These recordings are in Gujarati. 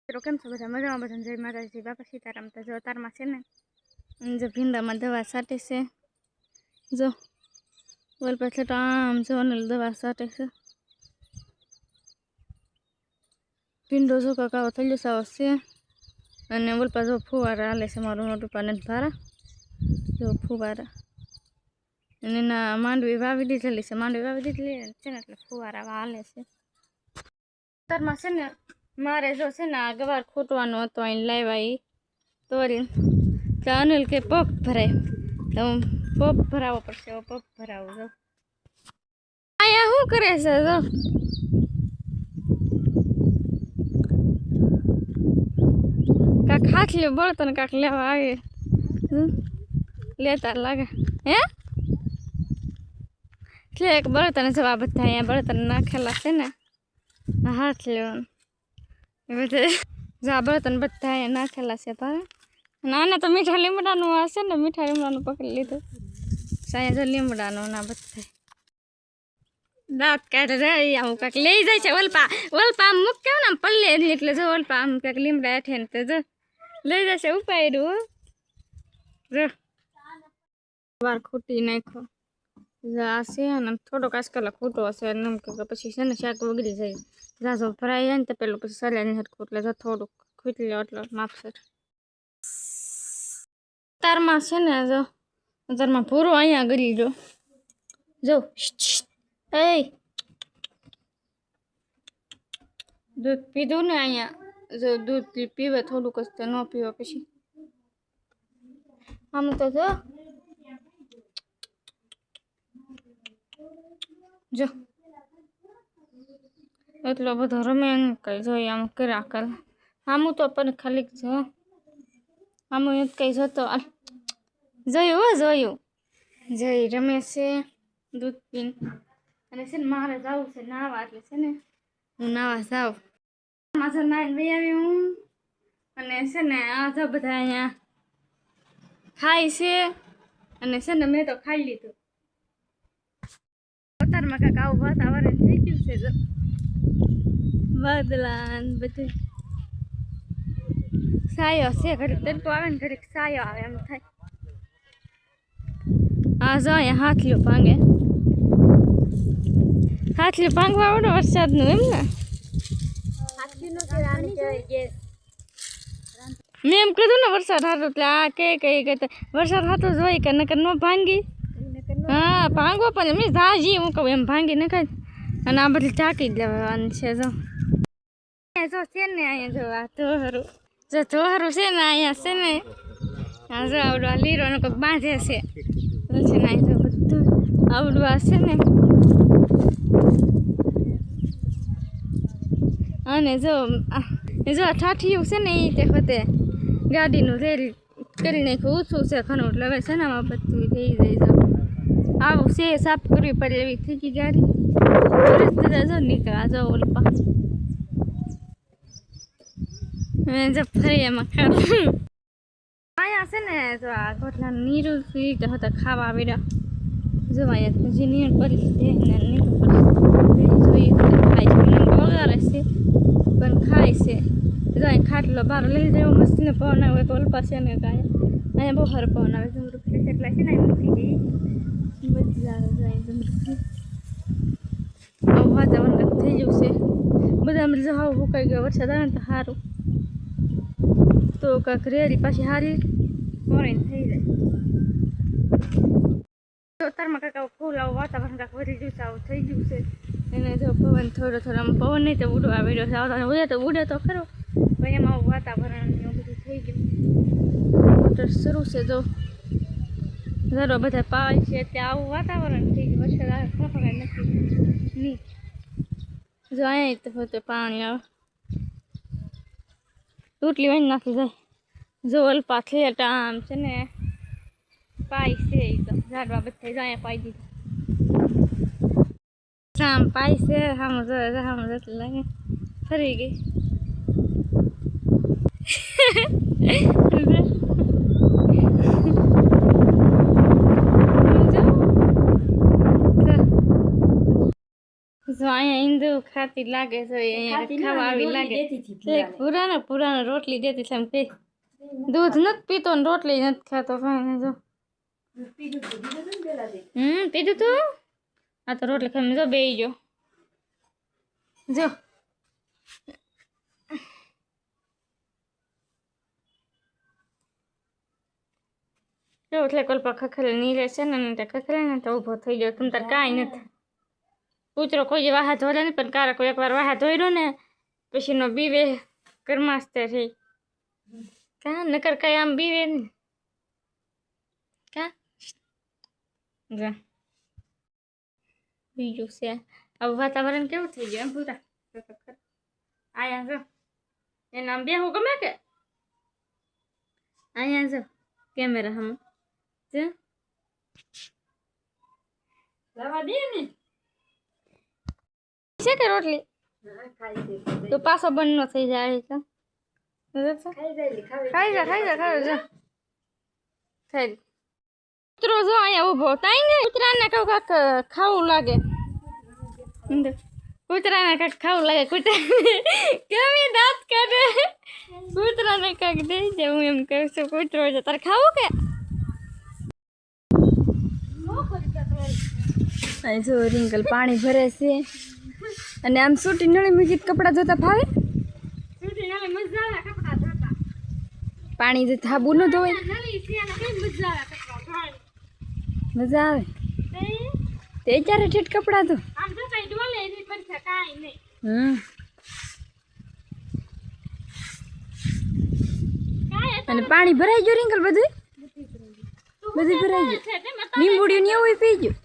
મિત્રો કેમ છો બધા મજામાં? બધા જય માતાજી, બાપા સીતારામ. તો જો અતારમાં છે ને જો ભીંડામાં દવા છાંટે છે. જો બોલ પછી તો આમ જો ને દવા છાંટે છે. ભીંડો જો કાકાઓ થઈ જશે છે અને બોલ પાછો ફુવારા હાલે છે. મારું મોટું પાને ભારા જો ફુવારા અને એના માંડવી વાવી દીધેલી છે. માંડવી વાવી દીધેલી છે ને એટલે ફુવારા હાલે છે. અતારમાં છે ને મારે જો છે ને આ ગવાર ખૂટવાનો હતો, અહીં લાવ્યા એ તોરીને તો અનિલ કે પગ ભરાય તો પગ ભરાવો પડશે. પગ ભરાવો જો અહીંયા શું કરે છે? જો કાંક હાથલી બળતણ કાંક લેવા આવે લેતા લાગે હે એટલે એક બળતણ જવા બધા અહીંયા બળતણ નાખેલા છે ને હાથ લેવાનું બધા જા બળતણ બધા અહીંયા નાખેલા છે. ભાવે નાને તો મીઠા લીમડાનું હશે ને, મીઠા લીમડાનું પકડી લીધું સાયા જો લીમડાનું ના બધા દાંત કાઢે જાય આવું કાંક લઈ જાય છે. ઓલપા આમ મૂક કેવું ને આમ પલ્લે એટલે જો ઓલપા આમ કાંઈક લીમડા હેઠે ને તો જો લઈ જશે ઉપાડ્યું વાર ખૂટી નાખો આ છે ને થોડોક આજકાલ ખૂટો હશે એમ કે પછી છે ને શાક વગડી જાય ઝાઝો ભરાઈ જાય ને તો પેલું પછી સલાની હરખું એટલે જો થોડુંક ખૂટી લે એટલો માપસર. તારમાં છે ને જો તારમાં પૂરો અહીંયા ગરી જો એ દૂધ પીધું ને અહીંયા જો દૂધ પીવે થોડુંક જ ન પીવે પછી આમ તો જો એટલો બધો રમે કઈ જોઈએ આમ કર્યા કરે આમું તો પણ ખાલી જો આમું એ કઈ જતો જોયું જઈ રમે છે દૂધ પીને અને છે ને મારે જવું છે નાવા એટલે છે ને હું નાવા જાઉં માથે નાઈને વહી આવી હું અને છે ને આ જો બધા અહીંયા ખાય છે અને છે ને મેં તો ખાઈ લીધું. અત્યારમાં કાંક આવું વાતાવરણ થઈ ગયું છે જો વાદળા બધું સાયો છે ઘડીક તડકો આવે ને ઘડીક સાયો આવે એમ થાય. આ જો અહીંયા હાથલું ભાંગવા આવડો વરસાદનું એમ ને મેં એમ કીધું ને વરસાદ હાથો એટલે આ કઈ વરસાદ હાથો જ હોય કે નકર ન ભાંગી. હા ભાંગવો પણ મેં ઝાજી હું કહું એમ ભાંગી નખાય અને આ બધી ઢાંકી જ લેવાનું છે. જો છે ને અહીંયા જો આ ધોહરું છે ને અહીંયા છે ને હા જો આવડું આ લીરોને કંઈક બાંધે છે ને અહીંયા બધું આવડું આ છે ને અને જો ઠાઠિયું છે ને એ તે વખતે ગાડીનું રેલ કરી નાખ્યું ઓછું છે ઘણું એટલે હવે છે ને આમાં બધું થઈ જાય આવું છે સાફ કરવી પડે એવી થઈ ગઈ ગાડી જો નીકળ્યા જો ઓલપા જો ફરી એમાં ખાવા અહીંયા છે ને જો આ ગોટલા નીરું હતા ખાવા આવ્યા જો અહીંયા જે નીર પડી ને નીરું પડી જોઈએ ખાય છે મને વગાડે છે પણ ખાય છે જો અહીં ખાટલો બહાર લઈ જાય મસ્ત ને પવન આવે તો ઓલપા છે ને અહીંયા બહુ સારો પવન આવે જમરૂખી એટલા છે ને મૂકી દઈ બધી આવે જાય જમરૂખી આવું વાતાવરણ થઈ ગયું છે બધા જો હાવ સુકાઈ ગયો વરસાદ આવે ને તો સારું તો કાંક રેડી પાછી સારી મોરાઈને થઈ જાય. અત્યારમાં કાંક ફૂલ આવું વાતાવરણ કાંક વધી ગયું છે આવું થઈ ગયું છે એને જો પવન થોડો પવન નહીં તો ઉડવા આવી રહ્યો છે આવતા ઉડે તો ખરો પણ એમાં આવું વાતાવરણ એવું બધું થઈ ગયું મોટર શરૂ છે જો ઘરો બધા પાય છે ત્યાં આવું વાતાવરણ થઈ ગયું વરસાદ આવે ખબર નથી નહીં જો અહીંયા તો હોતે પાણી આવે તૂટલી વાંચી નાખી જાય જો અલ્પા થયેટા આમ છે ને પાય છે એ તો ઝાડવા બધા જ અહીંયા પાઈ દીધું આમ પાય છે આમ એટલે લાગે ફરી ગઈ જો અહીંયા ઈંદુ ખાતી લાગે છે અહીંયા ખાવા આવી લાગે પુરાનો રોટલી દેતી છે એમ કે દૂધ નથી પીતો ને રોટલી નથી ખાતો કાંઈ જો પીધું તું આ તો રોટલી ખાઈને જો બેહી ગયો જો એટલે કલ્પા ખખરે નીરે છે ને ખખરે ને તો ઊભો થઈ ગયો તમ તાર કાંઈ નથી કૂતરો કોઈ વાહા ધોરે નહીં પણ કારા કોઈ એકવાર વાહા ધોર્યો ને પછી નો બીવે કરમાસ્તે થઈ કા નકર કઈ આમ બીવે ને કા જા બીજું છે હવે વાતાવરણ કેવું થઈ ગયું એમ પૂરા આયા જો એને આમ બેહું ગમે કે આયા જો કેમેરા હમ જો લાવા દે ને છે કે રોટલી તો પાછો બંધ ન થઈ જાય તો ખાઈ જા કૂતરો જો અહીંયા ઊભો તાઈ ને કૂતરાને કહું કાંક ખાવું લાગે કૂતરાને કાંક ખાવું લાગે કૂતરાને કેવી દાંત કાઢે કૂતરાને કાંક દઈ દે હું એમ કહું છું કૂતરો છે તારે ખાવું કે જો રિંકલ પાણી ભરે છે અને આમ સૂટી નળી મૂકી કપડાં ધોતા ફાવે પાણી જે થાબુ ન ધોય મજા આવે તે ચારે ઠેઠ કપડાં ધો અને પાણી ભરાઈ ગયું રિંકલ બધું ભરાઈ ગયું લીંબુડિયું ને એવું પી ગયું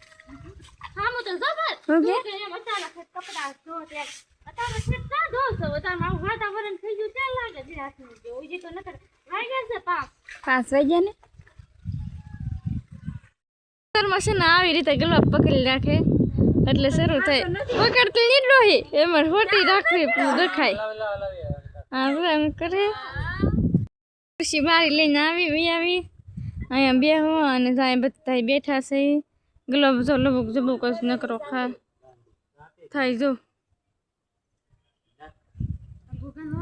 પાંચ વાગ્યા ને છે ને આવી રીતે ગલાબ પકડી રાખે એટલે શરૂ થાય પકડતી નહીં રોહી એમાં હોટી રાખવી દેખાય હા એમ કરે ખુશી બારી લઈને આવી અહીંયા બેહો અને ત્યાં બધા બેઠા છે ગલાબ જો લબુક જબુક જ નકરો ખા થાય જો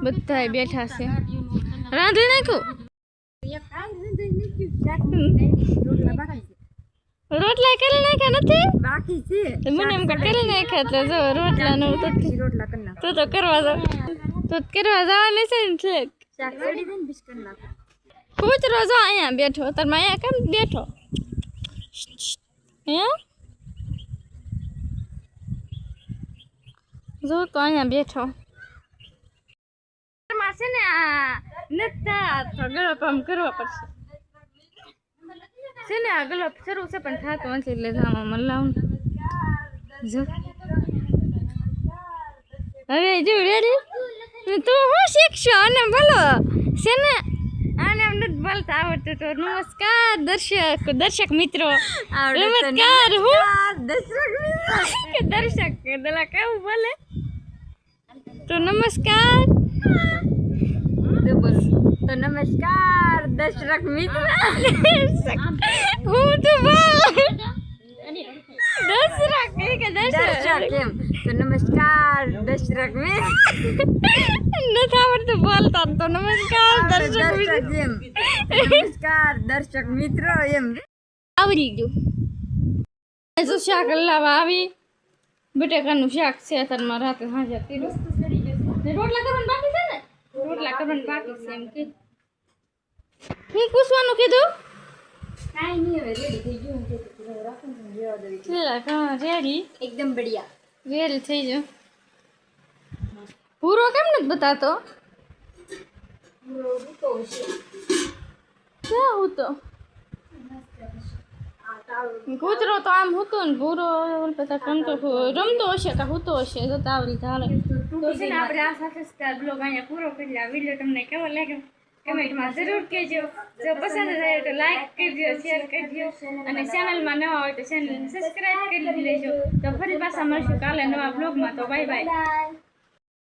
બધા બેઠા છે રાંધી નાખ્યું રોટલા કરી નાખ્યા નથી બાકી છે મને એમ કરી નાખ્યા તો જો રોટલા નું તો તો કરવા જાવ તો કરવા જવાની છે ને ઠેક કૂતરો જો અહીંયા બેઠો તાર અહીંયા કેમ બેઠો હે જો તો અહીંયા બેઠો છે ને આ નતા તો ગળપ આમ કરવા પડશે છે ને આ ગળપ શરૂ છે પણ થતો નથી એટલે આમાં મલાવું જો હવે જો રેડી તું હું શીખશો અને બોલો છે ને આને એમ નથી બોલતા આવડતું તો નમસ્કાર દર્શક મિત્રો નમસ્કાર હું દર્શક દલા કેવું બોલે તો નમસ્કાર તો નમસ્કાર દર્શક મિત્ર હું તો બોલ દર્શક કે દર્શક કેમ તો નમસ્કાર દર્શક મિત્ર નથી આવડતું બોલતા તો નમસ્કાર દર્શક એમ નમસ્કાર દર્શક મિત્રો એમ આવડી ગયું જો શાક લાવવા આવી બટેકાનું શાક છે અત્યારમાં રાતે હાજર રોટલા કરવાનું બાકી છે ને રોટલા કરવાનું બાકી છે એમ કે હું પૂછવાનું કીધું કાઈ નહીં હવે રેડી થઈ ગયું રેડી એકદમ બઢિયા રેડી થઈ ગયો પૂરો કેમ નથી બતાતો ક્યાં હતો કૂતરો તો આમ હતો ને પૂરો રમતો હશે કે હોતો હશે તો આવડી ચાલે તો છે ને આપણે આ સાથે બ્લોગ અહીંયા પૂરો કરી આ વિડીયો તમને કેવો લાગ્યો કમેન્ટમાં જરૂર કહેજો જો પસંદ આવે તો લાઈક કરજો શેર કરજો અને ચેનલમાં નવા હોય તો ચેનલને સબસ્ક્રાઈબ કરી લેજો તો ફરી પાછા મળશું કાલે નવા બ્લોગમાં તો બાય બાય